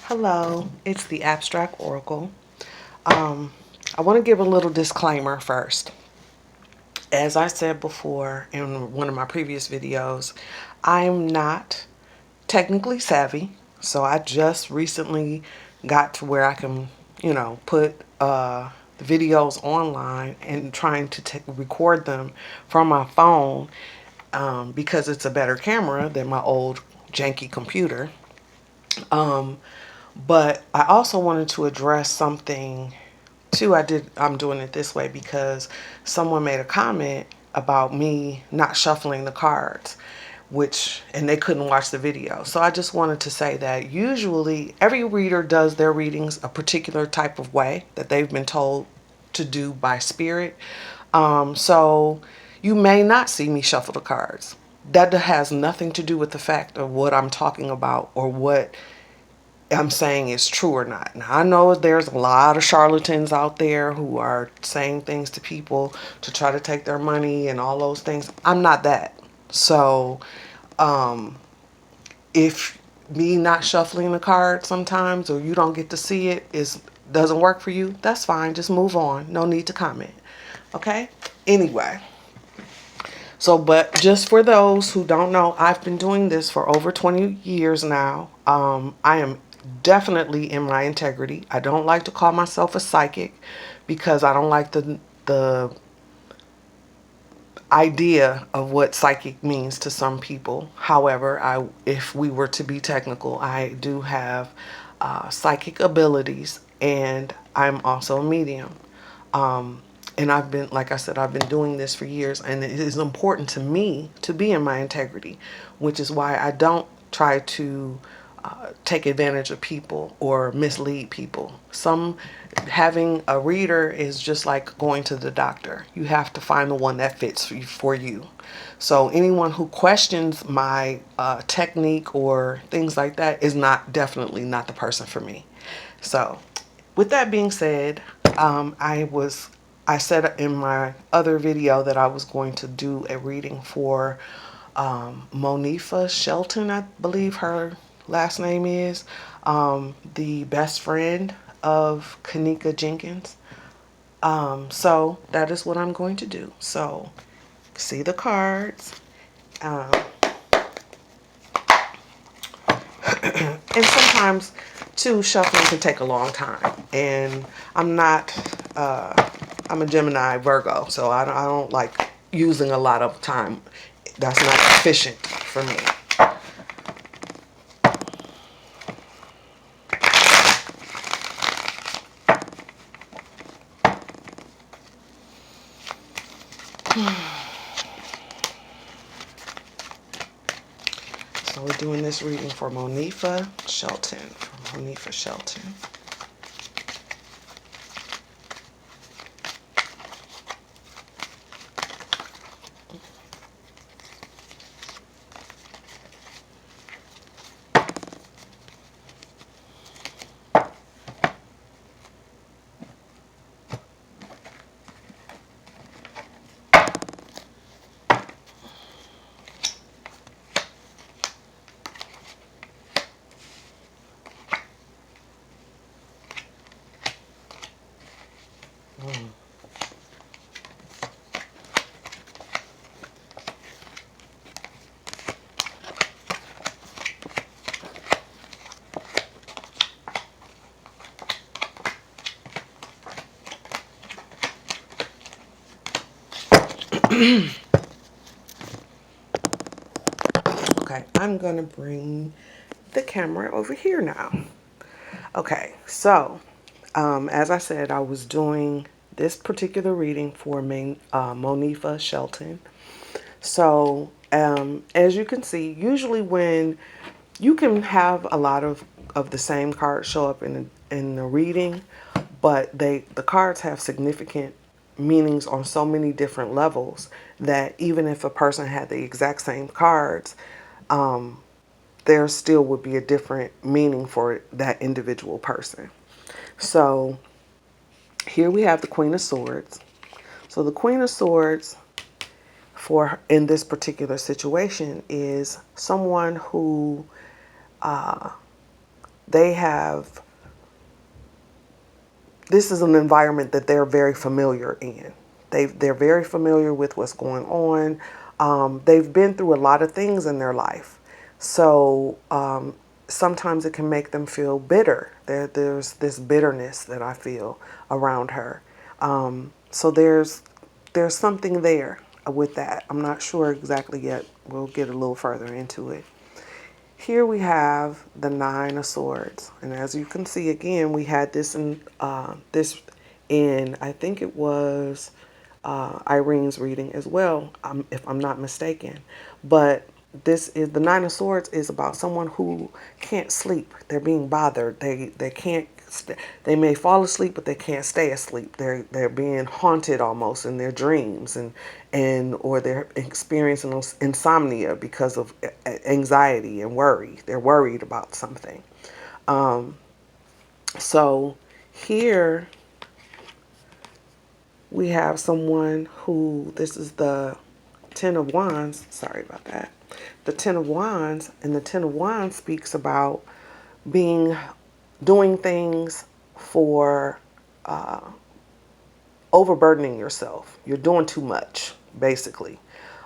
Hello, it's the Abstract Oracle. I want to give a little disclaimer first. As I said before in one of my previous videos, I'm not technically savvy, so I just recently got to where I can, put the videos online and trying to record them from my phone because it's a better camera than my old janky computer. But I also wanted to address something too. I'm doing it this way because someone made a comment about me not shuffling the cards, and they couldn't watch the video. So I just wanted to say that usually every reader does their readings a particular type of way that they've been told to do by spirit. So you may not see me shuffle the cards. That has nothing to do with the fact of what I'm talking about or what I'm saying is true or not. Now, I know there's a lot of charlatans out there who are saying things to people to try to take their money and all those things. I'm not that. So, if me not shuffling the card sometimes or you don't get to see it doesn't work for you, that's fine. Just move on. No need to comment. Okay? Anyway. So, but just for those who don't know, I've been doing this for over 20 years now. I am definitely in my integrity. I don't like to call myself a psychic because I don't like the idea of what psychic means to some people. However, if we were to be technical, I do have psychic abilities and I'm also a medium. And like I said, I've been doing this for years, and it is important to me to be in my integrity, which is why I don't try to take advantage of people or mislead people. Having a reader is just like going to the doctor. You have to find the one that fits for you. So anyone who questions my technique or things like that is definitely not the person for me. So with that being said, I said in my other video that I was going to do a reading for Monifah Shelton, I believe her last name is, the best friend of Kenneka Jenkins. So that is what I'm going to do. So see the cards. And sometimes too, shuffling can take a long time, and I'm a Gemini Virgo, so I don't like using a lot of time. That's not efficient for me. So we're doing this reading for Monifah Shelton. Okay, I'm gonna bring the camera over here now. Okay, so as I said, I was doing this particular reading for Monifah Shelton. So as you can see, usually when you can have a lot of the same cards show up in the reading, but the cards have significant meanings on so many different levels that even if a person had the exact same cards, there still would be a different meaning for that individual person. So here we have the Queen of Swords. So the Queen of Swords in this particular situation is someone who they have, this is an environment that they're very familiar in. They're very familiar with what's going on. They've been through a lot of things in their life. So sometimes it can make them feel bitter. There's this bitterness that I feel around her. So there's something there with that. I'm not sure exactly yet. We'll get a little further into it. Here we have the Nine of Swords, and as you can see, again, we had this in I think it was Irene's reading as well, if I'm not mistaken. But this is the Nine of Swords is about someone who can't sleep. They're being bothered. They can't. They may fall asleep, but they can't stay asleep. They're being haunted almost in their dreams, and or they're experiencing insomnia because of anxiety and worry. They're worried about something. So here we have someone who, this is the Ten of Wands. Sorry about that. The Ten of Wands, and the Ten of Wands speaks about doing things for overburdening yourself. You're doing too much, basically.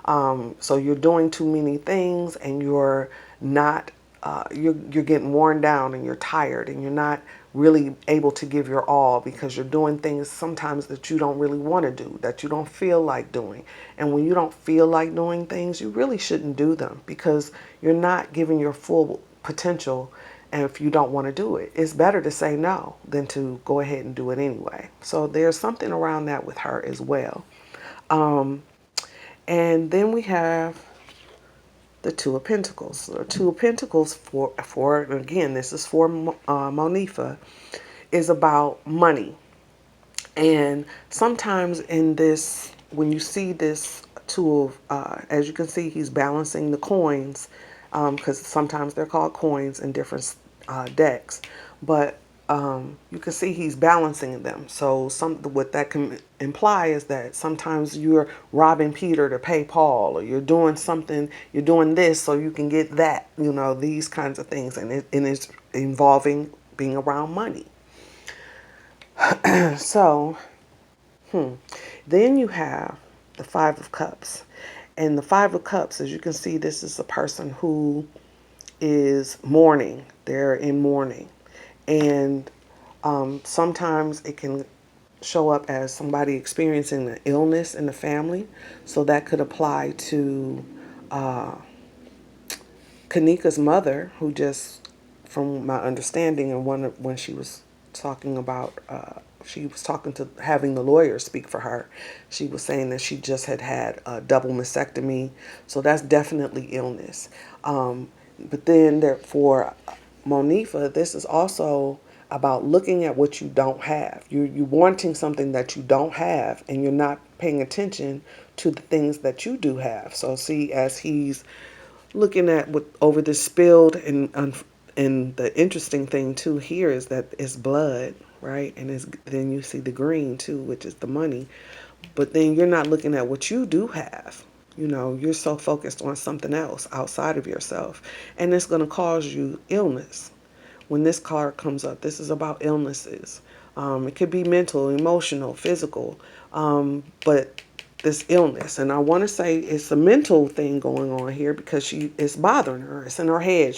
So you're doing too many things, and you're not. You're getting worn down, and you're tired, and you're not really able to give your all because you're doing things sometimes that you don't really want to do, that you don't feel like doing. And when you don't feel like doing things, you really shouldn't do them because you're not giving your full potential. And if you don't want to do it, it's better to say no than to go ahead and do it anyway. So there's something around that with her as well. And then we have the Two of Pentacles. The Two of Pentacles for again, this is for Monifah, is about money. And sometimes in this, when you see this Two of, as you can see, he's balancing the coins, because sometimes they're called coins in different decks. But you can see he's balancing them. So what that can imply is that sometimes you're robbing Peter to pay Paul, or you're doing something, you're doing this so you can get that, these kinds of things. And it's involving being around money. So, then you have the Five of Cups. And the Five of Cups, as you can see, this is a person who is mourning. They're in mourning. And sometimes it can show up as somebody experiencing an illness in the family. So that could apply to Kenneka's mother, who just, from my understanding, and when she was talking about, she was talking to having the lawyer speak for her. She was saying that she just had a double mastectomy. So that's definitely illness. But then for Monifah, this is also about looking at what you don't have. You're wanting something that you don't have, and you're not paying attention to the things that you do have. So see, as he's looking at what over the spilled, and the interesting thing too here is that it's blood, right? And then you see the green too, which is the money. But then you're not looking at what you do have. You're so focused on something else outside of yourself, and it's going to cause you illness. When this card comes up, this is about illnesses. It could be mental, emotional, physical, but this illness. And I want to say it's a mental thing going on here because it's bothering her. It's in her head.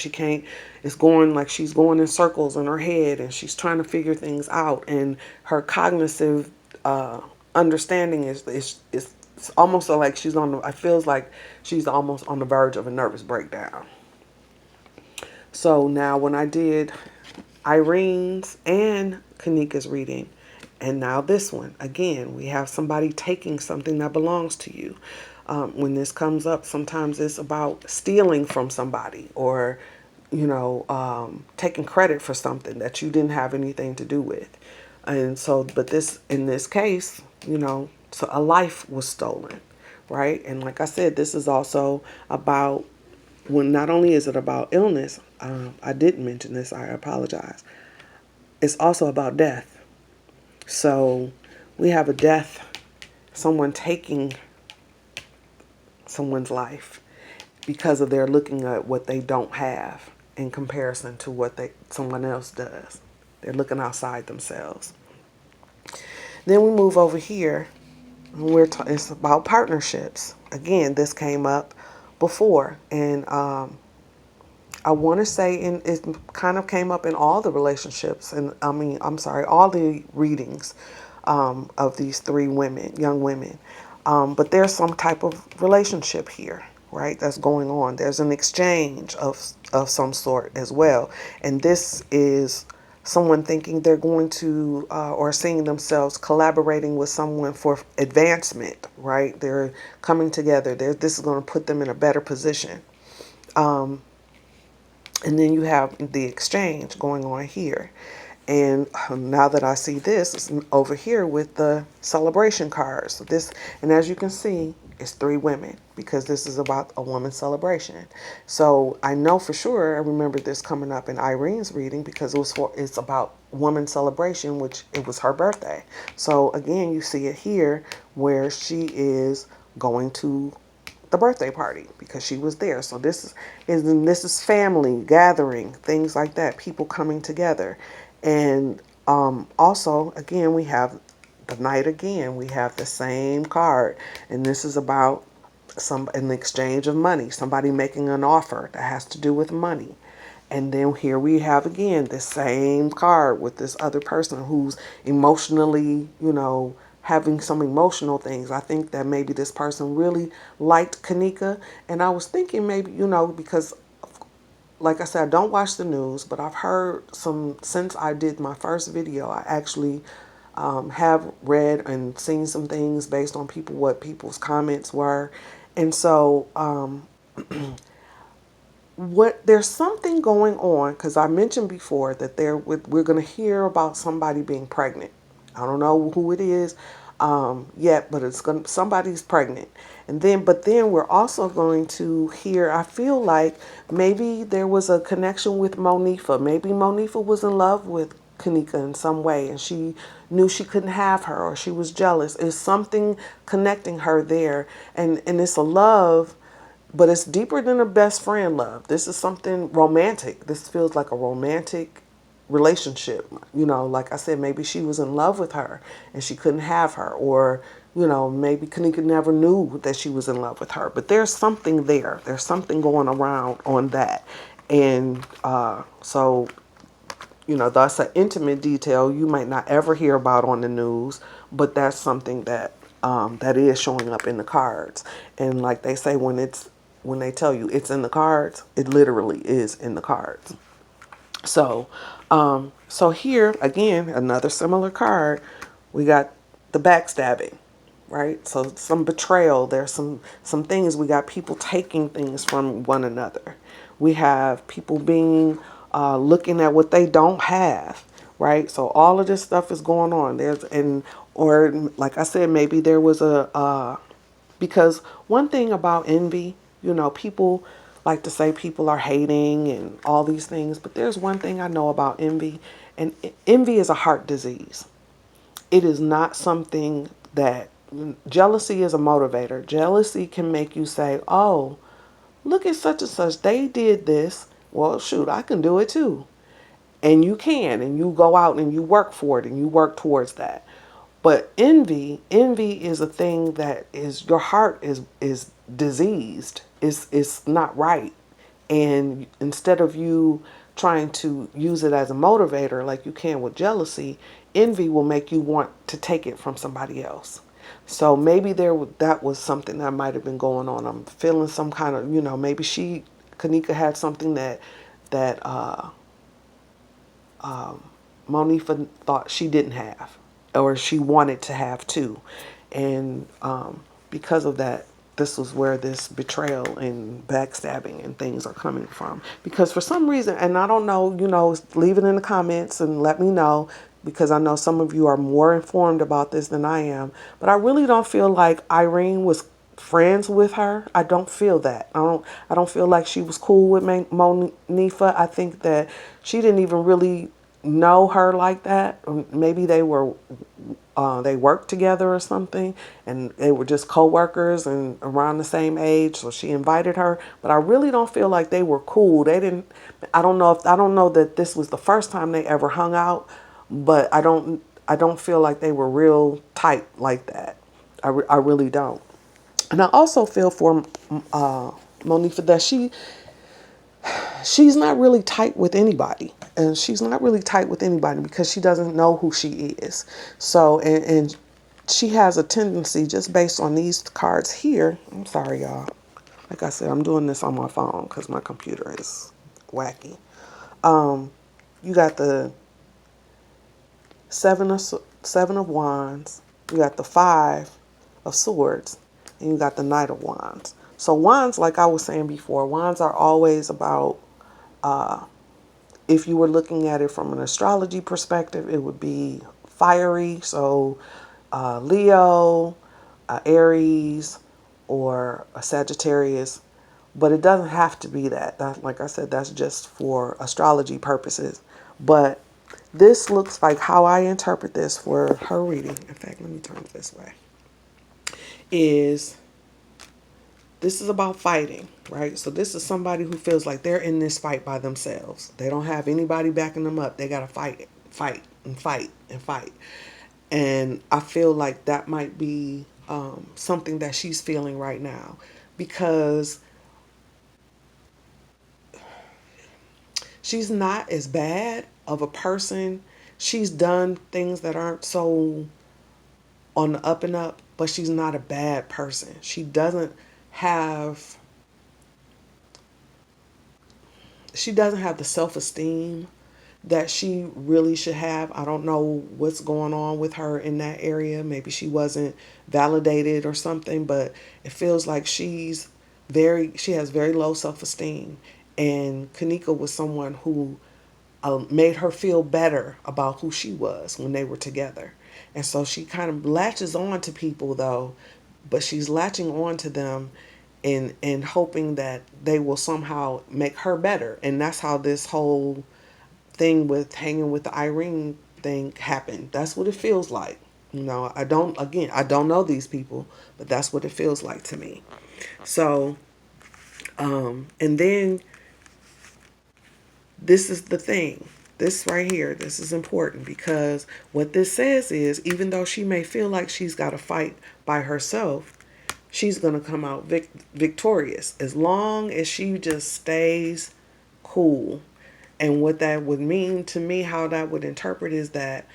It's going like she's going in circles in her head, and she's trying to figure things out. And her cognitive understanding is it's almost like I feels like she's almost on the verge of a nervous breakdown. So now when I did Irene's and Kenneka's reading, and now this one, again, we have somebody taking something that belongs to you. When this comes up, sometimes it's about stealing from somebody, or, taking credit for something that you didn't have anything to do with. And so, but in this case, so a life was stolen, right? And like I said, this is also about, when not only is it about illness, I didn't mention this, I apologize. It's also about death. So we have a death, someone taking someone's life because of their looking at what they don't have. in comparison to what someone else does. They're looking outside themselves. Then we move over here. It's about partnerships. Again, this came up before, and I want to say it kind of came up in all the relationships, and I'm sorry, all the readings of these three young women. But there's some type of relationship here, right? That's going on. There's an exchange of some sort as well, and this is someone thinking they're going to or seeing themselves collaborating with someone for advancement, right? They're coming together. This is going to put them in a better position. And then you have the exchange going on here. And now that I see this, it's over here with the celebration cards. And as you can see, it's three women because this is about a woman's celebration. So I know for sure, I remember this coming up in Irene's reading because it's about woman's celebration, which it was her birthday. So again, you see it here where she is going to the birthday party because she was there. So this is family gathering, things like that, people coming together. And also, again, we have the knight again. We have the same card, and this is about an exchange of money, somebody making an offer that has to do with money. And then here we have again the same card with this other person who's emotionally, having some emotional things. I think that maybe this person really liked Kenneka. And I was thinking maybe, because like I said, I don't watch the news, but I've heard since I did my first video, I actually have read and seen some things based on what people's comments were. And so there's something going on because I mentioned before that we're going to hear about somebody being pregnant. I don't know who it is yet, but somebody's pregnant. But then we're also going to hear, I feel like maybe there was a connection with Monifah. Maybe Monifah was in love with Kenneka in some way and she knew she couldn't have her or she was jealous. It's something connecting her there. And it's a love, but it's deeper than a best friend love. This is something romantic. This feels like a romantic relationship. Like I said, maybe she was in love with her and she couldn't have her, or maybe Kenneka never knew that she was in love with her. But there's something there. There's something going around on that. And so that's an intimate detail you might not ever hear about on the news, but that's something that that is showing up in the cards. And like they say, when they tell you it's in the cards, it literally is in the cards. So, so here again, another similar card. We got the backstabbing, right? So some betrayal. There's some things. We got people taking things from one another. We have people being looking at what they don't have, right? So all of this stuff is going on. Or like I said, maybe there was because one thing about envy, people like to say people are hating and all these things, but there's one thing I know about envy, and envy is a heart disease. It is not something that jealousy is a motivator. Jealousy can make you say, oh, look at such and such. They did this. Well, shoot, I can do it too. And you can, and you go out and you work for it and you work towards that. But envy is a thing that is, your heart is diseased. It's not right. And instead of you trying to use it as a motivator like you can with jealousy, envy will make you want to take it from somebody else. So maybe that was something that might have been going on. I'm feeling some kind of, maybe Kenneka had something that Monifah thought she didn't have, or she wanted to have too. And because of that, this was where this betrayal and backstabbing and things are coming from. Because for some reason, and I don't know, leave it in the comments and let me know, because I know some of you are more informed about this than I am. But I really don't feel like Irene was friends with her. I don't feel that. I don't feel like she was cool with Monifah. I think that she didn't even really know her like that. Maybe they worked together or something, and they were just co-workers and around the same age, so she invited her. But I really don't feel like they were cool. They didn't. I don't know that this was the first time they ever hung out, but I don't feel like they were real tight like that. I really don't. And I also feel for Monifah that she's not really tight with anybody, and she's not really tight with anybody because she doesn't know who she is. So and she has a tendency, just based on these cards here. I'm sorry, y'all. Like I said, I'm doing this on my phone because my computer is wacky. You got the seven of wands. You got the 5 of swords, and you got the Knight of Wands. So wands, like I was saying before, wands are always about, if you were looking at it from an astrology perspective, it would be fiery. So Leo, Aries, or a Sagittarius. But it doesn't have to be that. Like I said, that's just for astrology purposes. But this looks like how I interpret this for her reading. In fact, let me turn it this way. This is about fighting, right? So this is somebody who feels like they're in this fight by themselves. They don't have anybody backing them up. They got to fight, fight, and fight, and fight. And I feel like that might be something that she's feeling right now, because she's not as bad of a person. She's done things that aren't so on the up and up, but she's not a bad person. Have she doesn't have the self-esteem that she really should have. I don't know what's going on with her in that area. Maybe she wasn't validated or something, but it feels like she has very low self-esteem. And Kenneka was someone who made her feel better about who she was when they were together. And so she kind of latches on to people, though, but she's latching on to them and hoping that they will somehow make her better. And that's how this whole thing with hanging with the Irene thing happened. That's what it feels like. I don't know these people, but that's what it feels like to me. So, and then this is the thing. This right here, this is important, because what this says is, even though she may feel like she's got to fight by herself, she's going to come out victorious as long as she just stays cool. And what that would mean to me, how that would interpret, is that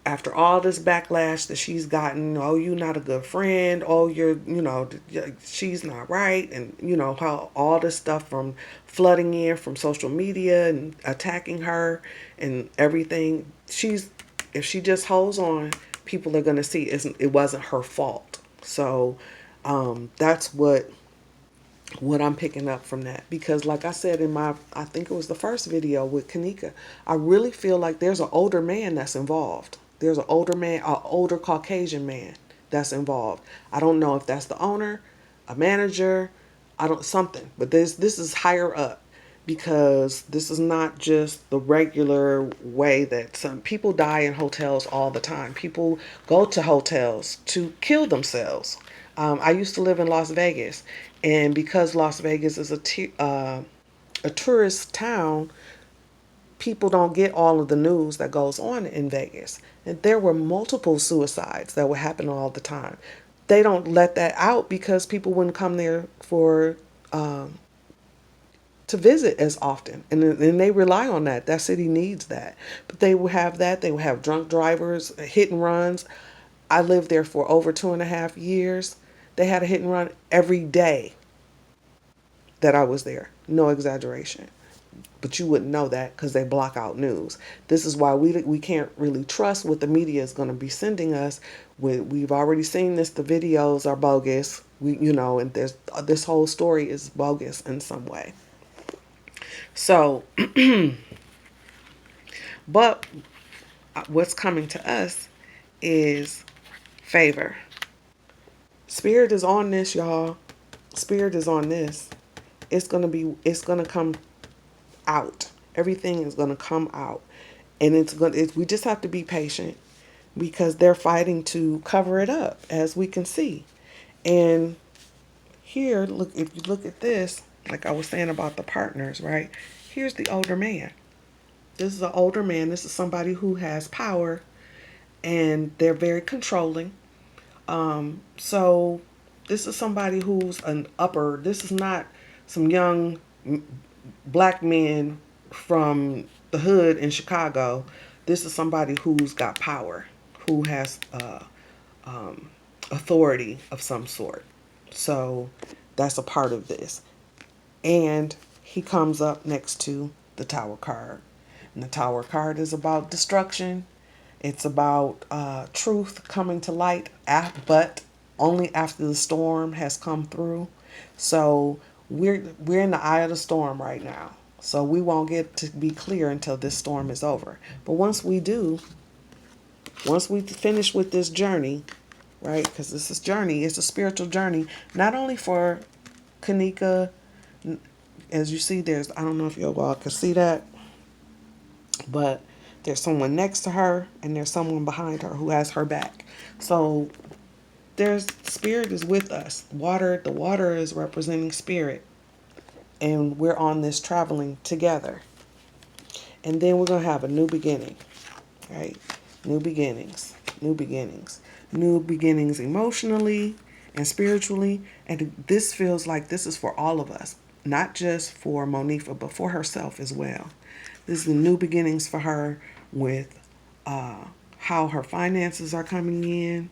after all this backlash that she's gotten, oh, you're not a good friend, oh, she's not right, and how all this stuff from flooding in from social media and attacking her and everything, if she just holds on, people are going to see it wasn't her fault. So that's what I'm picking up from that. Because like I said in I think it was the first video with Kenneka, I really feel like there's an older man that's involved. There's an older Caucasian man that's involved. I don't know if that's the owner, a manager, something. But this is higher up, because this is not just the regular way that some people die in hotels all the time. People go to hotels to kill themselves. I used to live in Las Vegas, and because Las Vegas is a tourist town, people don't get all of the news that goes on in Vegas. And there were multiple suicides that would happen all the time. They don't let that out because people wouldn't come there to visit as often. And they rely on that. That city needs that. But they will have that. They will have drunk drivers, hit and runs. I lived there for over 2.5 years. They had a hit and run every day that I was there. No exaggeration. But you wouldn't know that because they block out news. This is why we can't really trust what the media is going to be sending us. We've already seen this. The videos are bogus. And this whole story is bogus in some way. So, but what's coming to us is favor. Spirit is on this, y'all. Spirit is on this. It's going to come out. Everything is going to come out. And we just have to be patient because they're fighting to cover it up, as we can see. And here, look, if you look at this, like I was saying about the partners, right? Here's the older man. This is an older man. This is somebody who has power, and they're very controlling. So this is somebody who's an upper. This is not some young black men from the hood in Chicago. This is somebody who's got power, who has authority of some sort. So that's a part of this. And he comes up next to the Tower card. And the Tower card is about destruction. It's about truth coming to light, but only after the storm has come through. So we're in the eye of the storm right now. So we won't get to be clear until this storm is over. But once we do, once we finish with this journey, right? Because this is journey, it's a spiritual journey, not only for Kenneka. As you see, there's, I don't know if you all can see that, but there's someone next to her and there's someone behind her who has her back. So there's spirit is with us. The water is representing spirit. And we're on this traveling together. And then we're going to have a new beginning, right? New beginnings, new beginnings, new beginnings emotionally and spiritually. And this feels like this is for all of us, not just for Monifah, but for herself as well. This is the new beginnings for her with how her finances are coming in,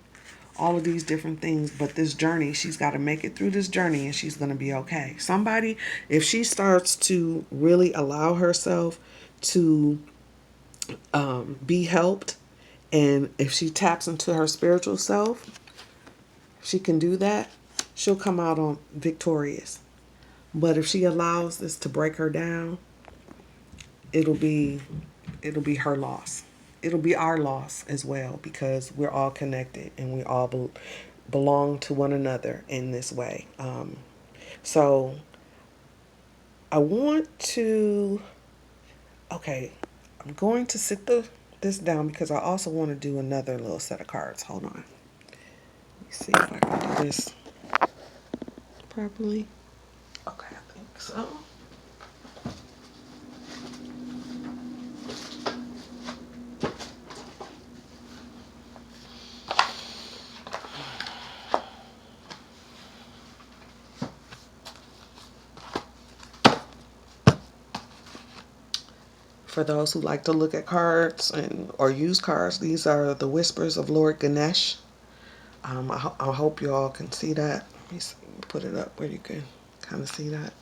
all of these different things. But this journey, she's got to make it through this journey and she's going to be okay. Somebody, if she starts to really allow herself to be helped, and if she taps into her spiritual self, she can do that. She'll come out on victorious. But if she allows this to break her down, it'll be her loss. It'll be our loss as well, because we're all connected and we all belong to one another in this way. So I want to, okay, I'm going to sit this down because I also want to do another little set of cards. Hold on. Let me see if I can do this properly. Okay, I think so. For those who like to look at cards or use cards, these are the whispers of Lord Ganesh. I hope you all can see that. Let me put it up where you can kind of see that.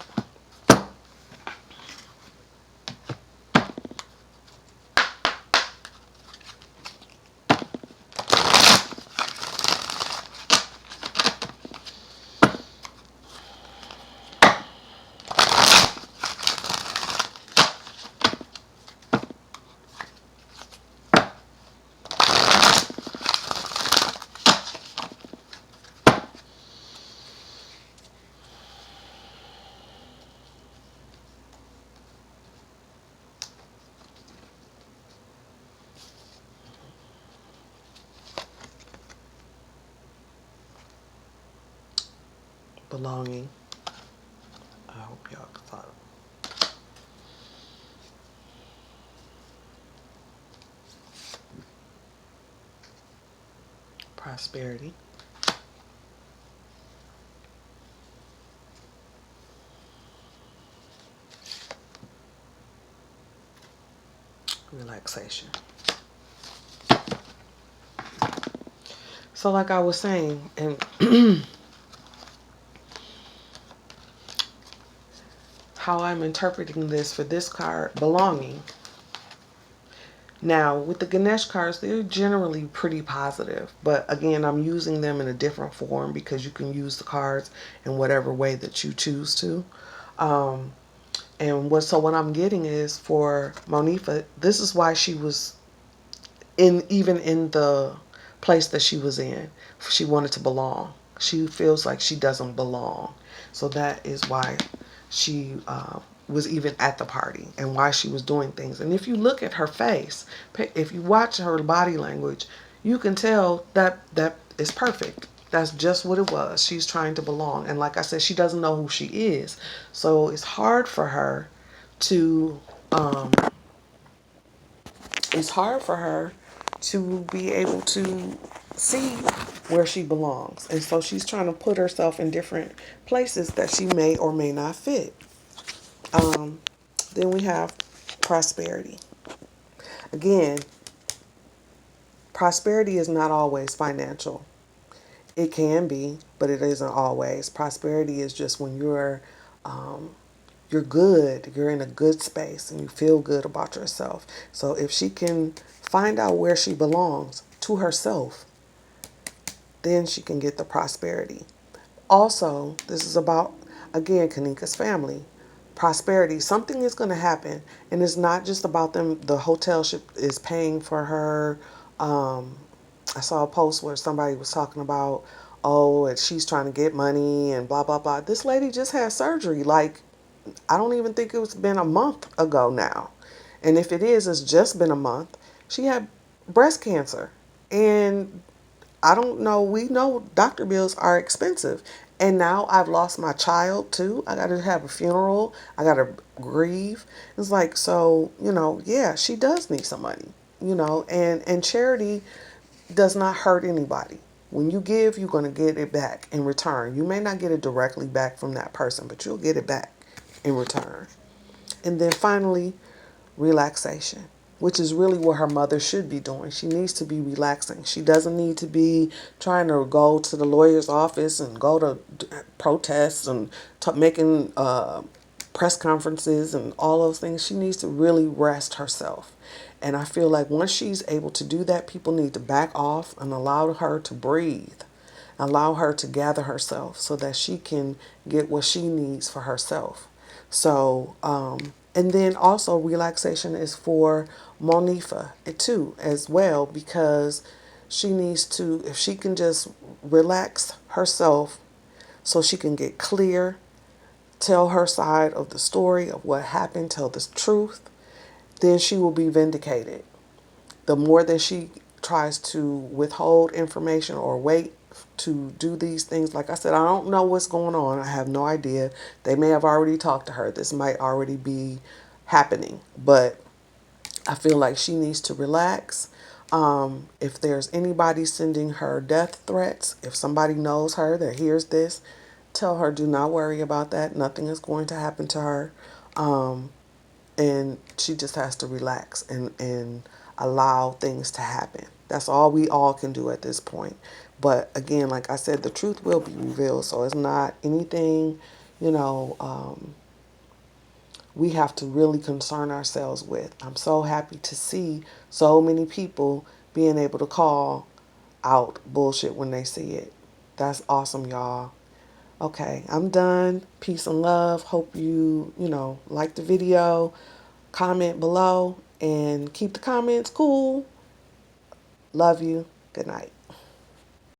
Belonging. I hope y'all thought. Prosperity. Relaxation. So like I was saying, and how I'm interpreting this for this card, belonging. Now, with the Ganesh cards, they're generally pretty positive. But again, I'm using them in a different form because you can use the cards in whatever way that you choose to. So what I'm getting is for Monifah, this is why she was even in the place that she was in. She wanted to belong. She feels like she doesn't belong. So that is why she was even at the party and why she was doing things. And if you look at her face, if you watch her body language, you can tell that that is perfect. That's just what it was. She's trying to belong. And like I said, she doesn't know who she is. So it's hard for her to um it's hard for her to be able to see where she belongs. And so she's trying to put herself in different places that she may or may not fit. Um, then we have prosperity. Again, prosperity is not always financial. It can be, but it isn't always. Prosperity is just when um, you're good, you're in a good space, and you feel good about yourself. So if she can find out where she belongs to herself, then she can get the prosperity. Also, this is about, again, Kenneka's family. Prosperity. Something is going to happen, and it's not just about them. The hotel ship is paying for her. Um, I saw a post where somebody was talking about, oh, and she's trying to get money and blah, blah, blah. This lady just had surgery. Like, I don't even think it's been a month ago now. And if it is, it's just been a month. She had breast cancer. And I don't know. We know doctor bills are expensive. And now I've lost my child too. I got to have a funeral. I got to grieve. It's like, so, yeah, she does need some money, and charity does not hurt anybody. When you give, you're going to get it back in return. You may not get it directly back from that person, but you'll get it back in return. And then finally, relaxation, which is really what her mother should be doing. She needs to be relaxing. She doesn't need to be trying to go to the lawyer's office and go to protests and making press conferences and all those things. She needs to really rest herself. And I feel like once she's able to do that, people need to back off and allow her to breathe. Allow her to gather herself so that she can get what she needs for herself. So, and then also relaxation is for Monifah too, as well, because she needs to, if she can just relax herself so she can get clear, tell her side of the story of what happened, tell the truth, then she will be vindicated. The more that she tries to withhold information or wait to do these things, like I said, I don't know what's going on. I have no idea. They may have already talked to her. This might already be happening, but I feel like she needs to relax. If there's anybody sending her death threats, if somebody knows her that hears this, tell her do not worry about that. Nothing is going to happen to her. And she just has to relax and allow things to happen. That's all we all can do at this point. But again, like I said, the truth will be revealed. So it's not anything, you know, we have to really concern ourselves with. I'm so happy to see so many people being able to call out bullshit when they see it. That's awesome, y'all. Okay, I'm done. Peace and love. Hope you like the video. Comment below and keep the comments cool. Love you. Good night.